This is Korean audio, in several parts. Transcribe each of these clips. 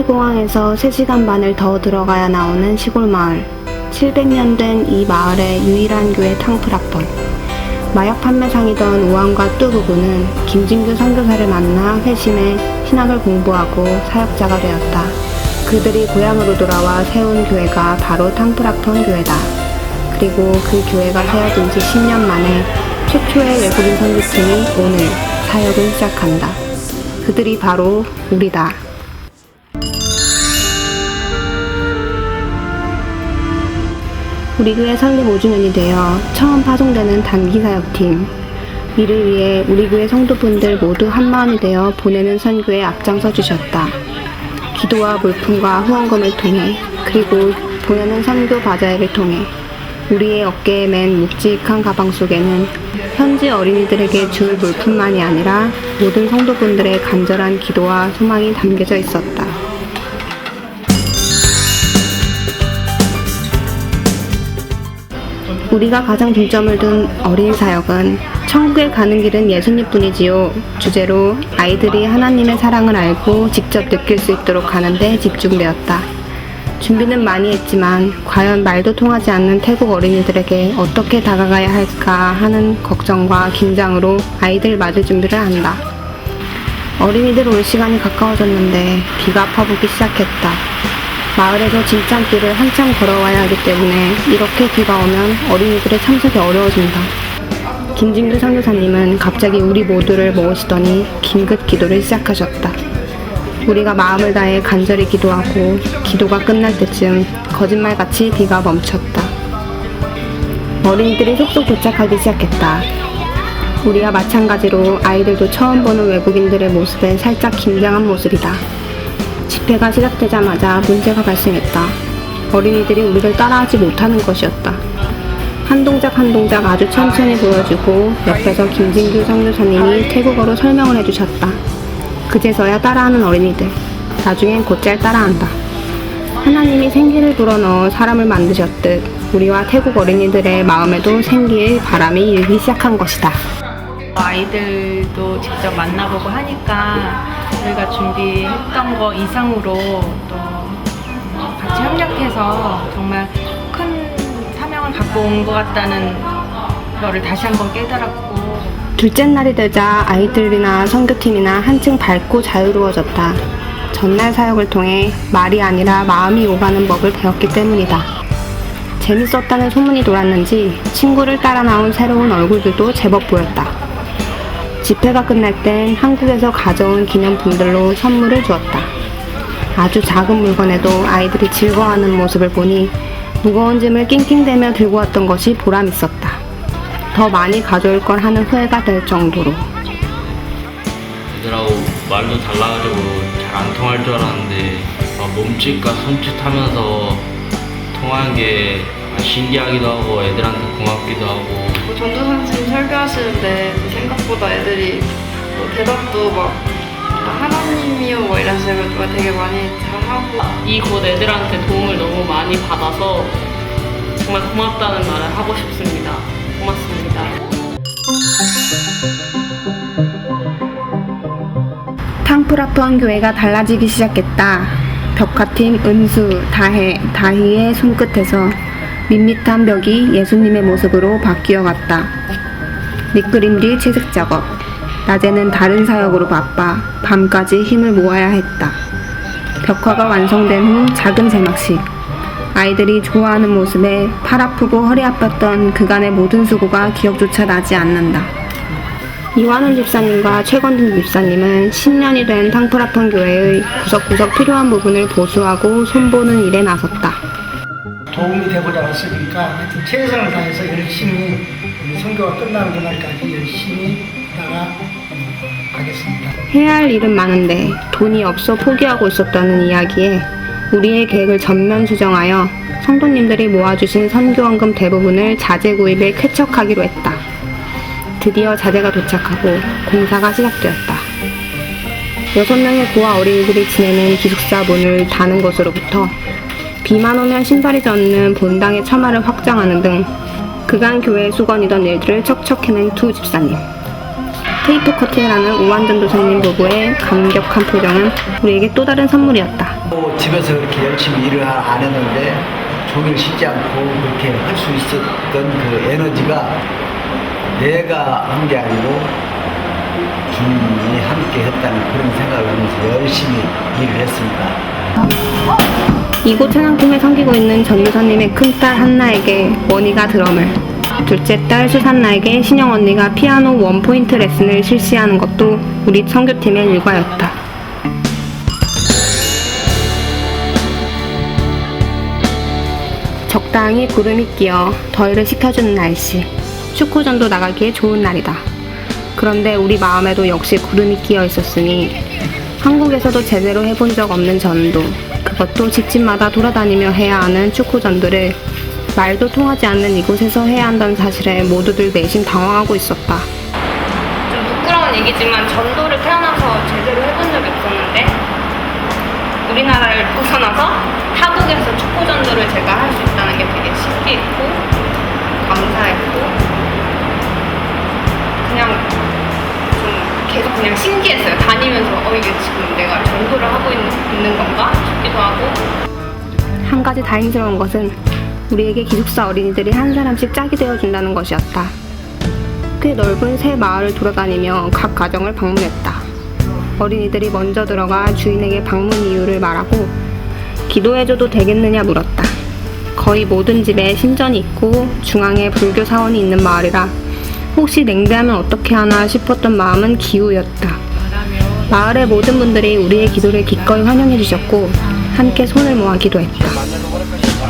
서울공항에서 3시간 반을 더 들어가야 나오는 시골 마을. 700년 된 이 마을의 유일한 교회 탕프라펀. 마약 판매상이던 우왕과 뚜 부부는 김진규 선교사를 만나 회심해 신학을 공부하고 사역자가 되었다. 그들이 고향으로 돌아와 세운 교회가 바로 탕프라펀 교회다. 그리고 그 교회가 세워진 지 10년 만에 최초의 외국인 선교팀이 오늘 사역을 시작한다. 그들이 바로 우리다. 우리 교회 설립 5주년이 되어 처음 파송되는 단기 사역팀. 이를 위해 우리 교회 성도분들 모두 한마음이 되어 보내는 선교에 앞장서 주셨다. 기도와 물품과 후원금을 통해, 그리고 보내는 선교 바자회를 통해 우리의 어깨에 맨 묵직한 가방 속에는 현지 어린이들에게 줄 물품만이 아니라 모든 성도분들의 간절한 기도와 소망이 담겨져 있었다. 우리가 가장 중점을 둔 어린이 사역은 천국에 가는 길은 예수님뿐이지요 주제로 아이들이 하나님의 사랑을 알고 직접 느낄 수 있도록 하는 데 집중되었다. 준비는 많이 했지만 과연 말도 통하지 않는 태국 어린이들에게 어떻게 다가가야 할까 하는 걱정과 긴장으로 아이들 맞을 준비를 한다. 어린이들 올 시간이 가까워졌는데 비가 퍼붓기 시작했다. 마을에서 진창길을 한참 걸어와야 하기 때문에 이렇게 비가 오면 어린이들의 참석이 어려워진다. 김진규 선교사님은 갑자기 우리 모두를 모으시더니 긴급 기도를 시작하셨다. 우리가 마음을 다해 간절히 기도하고 기도가 끝날 때쯤 거짓말같이 비가 멈췄다. 어린이들이 속속 도착하기 시작했다. 우리와 마찬가지로 아이들도 처음 보는 외국인들의 모습에 살짝 긴장한 모습이다. 집회가 시작되자마자 문제가 발생했다. 어린이들이 우리를 따라하지 못하는 것이었다. 한 동작 한 동작 아주 천천히 보여주고 옆에서 김진규 선교사님이 태국어로 설명을 해주셨다. 그제서야 따라하는 어린이들. 나중엔 곧잘 따라한다. 하나님이 생기를 불어넣어 사람을 만드셨듯 우리와 태국 어린이들의 마음에도 생기의 바람이 일기 시작한 것이다. 아이들도 직접 만나보고 하니까 저희가 준비했던 거 이상으로 또 같이 협력해서 정말 큰 사명을 갖고 온 것 같다는 거를 다시 한번 깨달았고, 둘째 날이 되자 아이들이나 선교팀이나 한층 밝고 자유로워졌다. 전날 사역을 통해 말이 아니라 마음이 오가는 법을 배웠기 때문이다. 재밌었다는 소문이 돌았는지 친구를 따라 나온 새로운 얼굴들도 제법 보였다. 집회가 끝날 땐 한국에서 가져온 기념품들로 선물을 주었다. 아주 작은 물건에도 아이들이 즐거워하는 모습을 보니 무거운 짐을 낑낑대며 들고 왔던 것이 보람있었다. 더 많이 가져올 걸 하는 후회가 될 정도로. 애들하고 말도 달라가지고 잘 안 통할 줄 알았는데 몸짓과 손짓하면서 통하는 게 신기하기도 하고 애들한테 고맙기도 하고. 전도사 선생님 설교하시는데 생각보다 애들이 대답도 막 하나님이요 뭐 이런 식으로 되게 많이 잘하고, 이곳 애들한테 도움을 너무 많이 받아서 정말 고맙다는 말을 하고 싶습니다. 고맙습니다. 탕프라펀 교회가 달라지기 시작했다. 벽화팀 은수, 다희의 손끝에서 밋밋한 벽이 예수님의 모습으로 바뀌어갔다. 밑그림 뒤 채색 작업. 낮에는 다른 사역으로 바빠 밤까지 힘을 모아야 했다. 벽화가 완성된 후 작은 제막식. 아이들이 좋아하는 모습에 팔 아프고 허리 아팠던 그간의 모든 수고가 기억조차 나지 않는다. 이완훈 집사님과 최건준 집사님은 10년이 된 탕프라펀 교회의 구석구석 필요한 부분을 보수하고 손보는 일에 나섰다. 도움이 되고자 왔으니까 하여튼 최선을 다해서 열심히 우리 선교가 끝나는 그날까지 열심히 따라가겠습니다. 해야 할 일은 많은데 돈이 없어 포기하고 있었다는 이야기에 우리의 계획을 전면 수정하여 성도님들이 모아주신 선교원금 대부분을 자재 구입에 쾌척하기로 했다. 드디어 자재가 도착하고 공사가 시작되었다. 6명의 고아 어린이들이 지내는 기숙사 문을 닫는 것으로부터 비만 오면 신발이 젖는 본당의 처마를 확장하는 등 그간 교회의 수건이던 일들을 척척 해낸 두 집사님. 테이프 커팅을 하는 우한전도사님 부부의 감격한 표정은 우리에게 또 다른 선물이었다. 집에서 그렇게 열심히 일을 안 했는데 종일 쉬지 않고 그렇게 할 수 있었던 그 에너지가 내가 한 게 아니고 주님이 함께 했다는 그런 생각을 하면서 열심히 일을 했습니다. 이곳 찬양팀에 섬기고 있는 전도사님의 큰딸 한나에게 원희가 드럼을, 둘째 딸 수산나에게 신영 언니가 피아노 원포인트 레슨을 실시하는 것도 우리 선교팀의 일과였다. 적당히 구름이 끼어 더위를 식혀주는 날씨, 축구전도 나가기에 좋은 날이다. 그런데 우리 마음에도 역시 구름이 끼어 있었으니 한국에서도 제대로 해본 적 없는 전도, 그것도 집집마다 돌아다니며 해야 하는 축구전도를 말도 통하지 않는 이곳에서 해야 한다는 사실에 모두들 내심 당황하고 있었다. 좀 부끄러운 얘기지만 전도를 태어나서 제대로 해본 적이 없었는데 우리나라를 벗어나서 타국에서 축구 전도를 제가 할 수 있다는 게 되게 신기했고 감사했고 그냥 좀 계속 그냥 신기했어요. 다니면서 이게 지금 내가 전도를 하고 있는 건가 싶기도 하고. 한 가지 다행스러운 것은 우리에게 기숙사 어린이들이 한 사람씩 짝이 되어준다는 것이었다. 꽤 넓은 새 마을을 돌아다니며 각 가정을 방문했다. 어린이들이 먼저 들어가 주인에게 방문 이유를 말하고 기도해줘도 되겠느냐 물었다. 거의 모든 집에 신전이 있고 중앙에 불교 사원이 있는 마을이라 혹시 냉대하면 어떻게 하나 싶었던 마음은 기우였다. 마을의 모든 분들이 우리의 기도를 기꺼이 환영해 주셨고 함께 손을 모아 기도했다.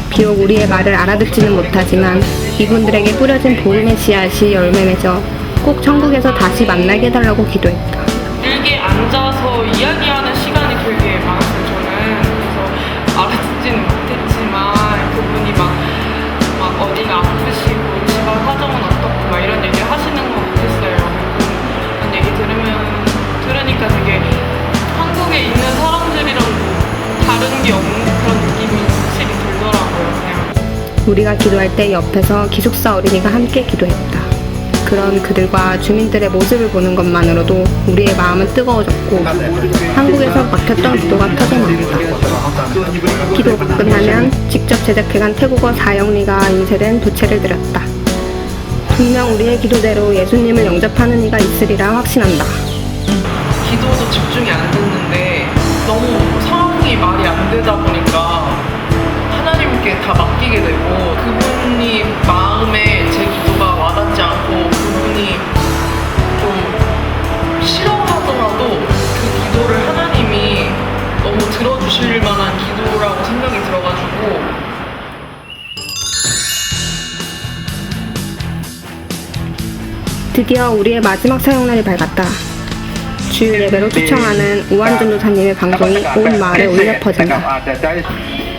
비록 우리의 말을 알아듣지는 못하지만 이분들에게 뿌려진 복음의 씨앗이 열매 맺어 꼭 천국에서 다시 만나게 해달라고 기도했다. 길게 앉아서 이야기하는 시간이 되게 많았어요. 저는 그래서 알아듣지는 못했지만 그분이 막 어디가 아프시고 집안 사정은 어떻고 막 이런 얘기 하시는 거 같았어요. 그런 얘기 들으니까 되게 한국에 있는 사람들이랑 다른 게 없는 그런 느낌이 확실히 들더라고요. 그냥. 우리가 기도할 때 옆에서 기숙사 어린이가 함께 기도했다. 그런 그들과 주민들의 모습을 보는 것만으로도 우리의 마음은 뜨거워졌고 한국에서 막혔던 기도가 터져나왔다. 기도가 끝나면 직접 제작해간 태국어 4영리가 인쇄된 부채를 드렸다. 분명 우리의 기도대로 예수님을 영접하는 이가 있으리라 확신한다. 기도도 집중이 안 됐는데 너무 상황이 말이 안 되다 보니까 하나님께 다 맡기게 되고 그분이 마음에 제 기도가 와닿지 않고 그분이 좀 싫어하더라도 그 기도를 하나님이 너무 들어주실 만한 기도라고 생각이 들어가지고 드디어 우리의 마지막 사용날이 밝았다. 주일 예배로 초청하는 우한전도사님의 방송이 온 마을에 울려 퍼진다.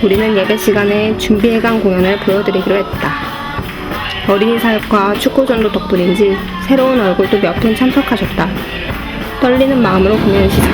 우리는 예배 시간에 준비해간 공연을 보여드리기로 했다. 어린이 사역과 축구전도 덕분인지 새로운 얼굴도 몇 분 참석하셨다. 떨리는 마음으로 공연 시작.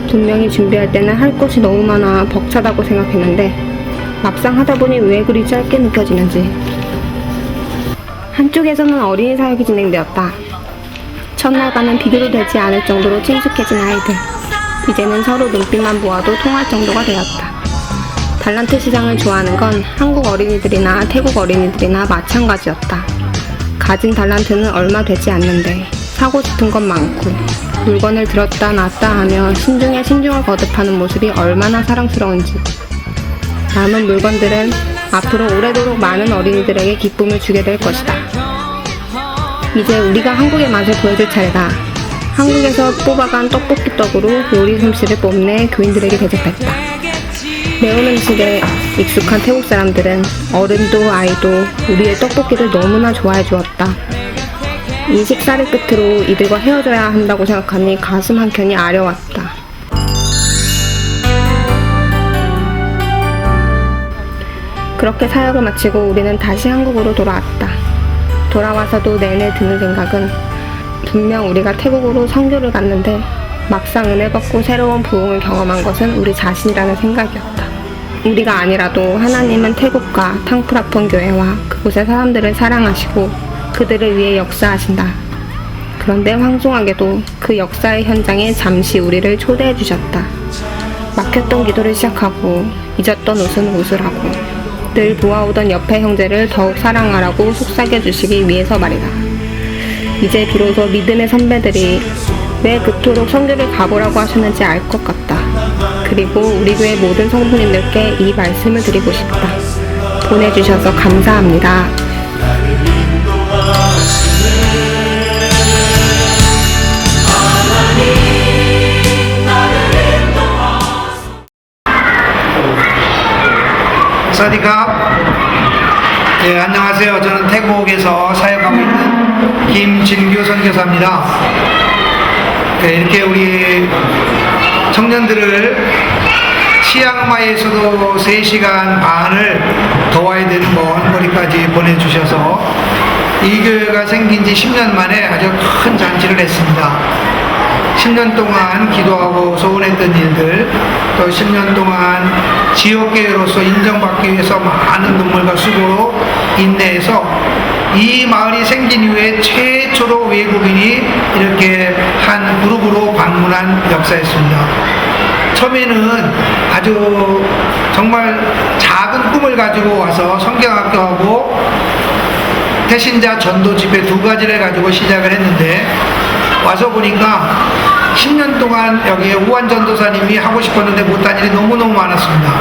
분명히 준비할 때는 할 것이 너무 많아 벅차다고 생각했는데 막상 하다 보니 왜 그리 짧게 느껴지는지. 한쪽에서는 어린이 사역이 진행되었다. 첫날과는 비교도 되지 않을 정도로 친숙해진 아이들. 이제는 서로 눈빛만 보아도 통할 정도가 되었다. 달란트 시장을 좋아하는 건 한국 어린이들이나 태국 어린이들이나 마찬가지였다. 가진 달란트는 얼마 되지 않는데 사고 싶은 건 많고 물건을 들었다 놨다 하며 신중에 신중을 거듭하는 모습이 얼마나 사랑스러운지. 남은 물건들은 앞으로 오래도록 많은 어린이들에게 기쁨을 주게 될 것이다. 이제 우리가 한국의 맛을 보여줄 차례다. 한국에서 뽑아간 떡볶이 떡으로 요리 솜씨를 뽐내 교인들에게 대접했다. 매운 음식에 익숙한 태국 사람들은 어른도 아이도 우리의 떡볶이를 너무나 좋아해 주었다. 이 식사를 끝으로 이들과 헤어져야 한다고 생각하니 가슴 한켠이 아려왔다. 그렇게 사역을 마치고 우리는 다시 한국으로 돌아왔다. 돌아와서도 내내 드는 생각은 분명 우리가 태국으로 선교를 갔는데 막상 은혜 받고 새로운 부흥을 경험한 것은 우리 자신이라는 생각이었다. 우리가 아니라도 하나님은 태국과 탕프라폰 교회와 그곳의 사람들을 사랑하시고 그들을 위해 역사하신다. 그런데 황송하게도 그 역사의 현장에 잠시 우리를 초대해 주셨다. 막혔던 기도를 시작하고 잊었던 옷은 옷으라고 늘 보아오던 옆의 형제를 더욱 사랑하라고 속삭여 주시기 위해서 말이다. 이제 비로소 믿음의 선배들이 왜 그토록 선교를 가보라고 하셨는지 알 것 같다. 그리고 우리 교회 모든 성도님들께 이 말씀을 드리고 싶다. 보내주셔서 감사합니다. 사디캅. 예, 안녕하세요. 저는 태국에서 사역하고 있는 김진규 선교사입니다. 예, 이렇게 우리 청년들을 치앙마이에서도 3시간 반을 더와야 되는 먼 거리까지 보내주셔서 이 교회가 생긴 지 10년 만에 아주 큰 잔치를 했습니다. 10년 동안 기도하고 소원했던 일들, 또 10년 동안 지역교회로서 인정받기 위해서 많은 눈물과 수고로 인내해서 이 마을이 생긴 이후에 최초로 외국인이 이렇게 한 그룹으로 방문한 역사였습니다. 처음에는 아주 정말 작은 꿈을 가지고 와서 성경학교하고 태신자 전도 집회 2가지를 가지고 시작을 했는데 와서 보니까 10년 동안 여기에 우한 전도사님이 하고 싶었는데 못한 일이 너무너무 많았습니다.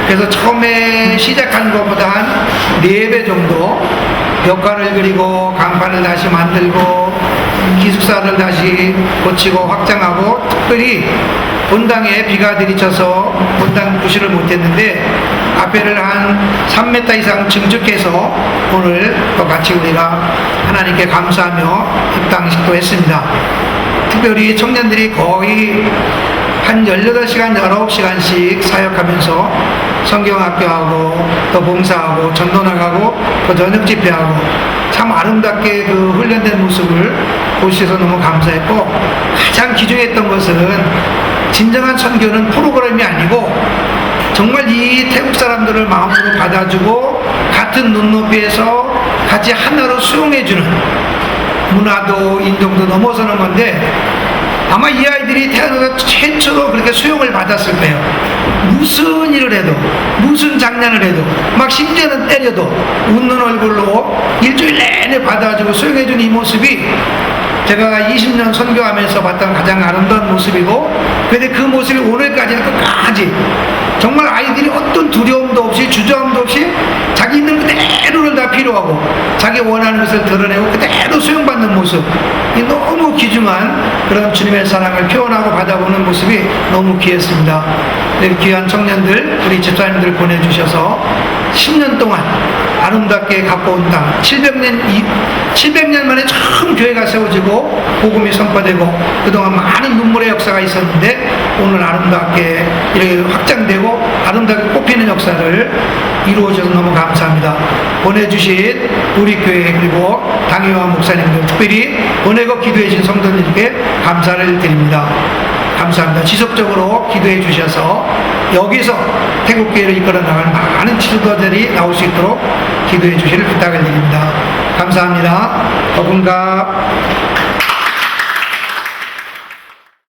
그래서 처음에 시작한 것보다 한 4배 정도 벽화를 그리고 강판을 다시 만들고 기숙사를 다시 고치고 확장하고, 특별히 본당에 비가 들이쳐서 본당 구실을 못했는데 앞에를 한 3m 이상 증축해서 오늘 또 같이 우리가 하나님께 감사하며 입당식도 했습니다. 특별히 청년들이 거의 한 18시간, 19시간씩 사역하면서 성경학교하고 또 봉사하고 전도 나가고 또 저녁 집회하고 참 아름답게 그 훈련된 모습을 볼 수 있어서 너무 감사했고, 가장 기중했던 것은 진정한 선교는 프로그램이 아니고 정말 이 태국 사람들을 마음으로 받아주고 같은 눈높이에서 같이 하나로 수용해주는, 문화도 인종도 넘어서는 건데 아마 이 아이들이 태어나서 최초로 그렇게 수용을 받았을 거예요. 무슨 일을 해도, 무슨 장난을 해도, 막 심지어는 때려도 웃는 얼굴로 일주일 내내 받아주고 수용해준 이 모습이 제가 20년 선교하면서 봤던 가장 아름다운 모습이고, 근데 그 모습이 오늘까지는 끝까지 정말 아이들이 어떤 두려움도 없이 주저함도 없이 자기 있는 그대로를 다 필요하고 자기 원하는 것을 드러내고 그대로 수용받는 모습, 이 너무 귀중한 그런 주님의 사랑을 표현하고 받아보는 모습이 너무 귀했습니다. 네, 귀한 청년들, 우리 집사님들 보내주셔서 10년 동안 아름답게 갖고 온 땅, 700년 만에 처음 교회가 세워지고 복음이 선포되고 그동안 많은 눈물의 역사가 있었는데 오늘 아름답게 이렇게 확장되고 아름답게 꽃피는 역사를 이루어져서 너무 감사합니다. 보내주신 우리 교회 그리고 당회와 목사님들, 특별히 보내고 기도해 주신 성도님께 감사를 드립니다. 감사합니다. 지속적으로 기도해 주셔서 여기서 태국교회를 이끌어 나갈 많은 지도자들이 나올 수 있도록 기도해 주시를 부탁을 드립니다. 감사합니다. 더군가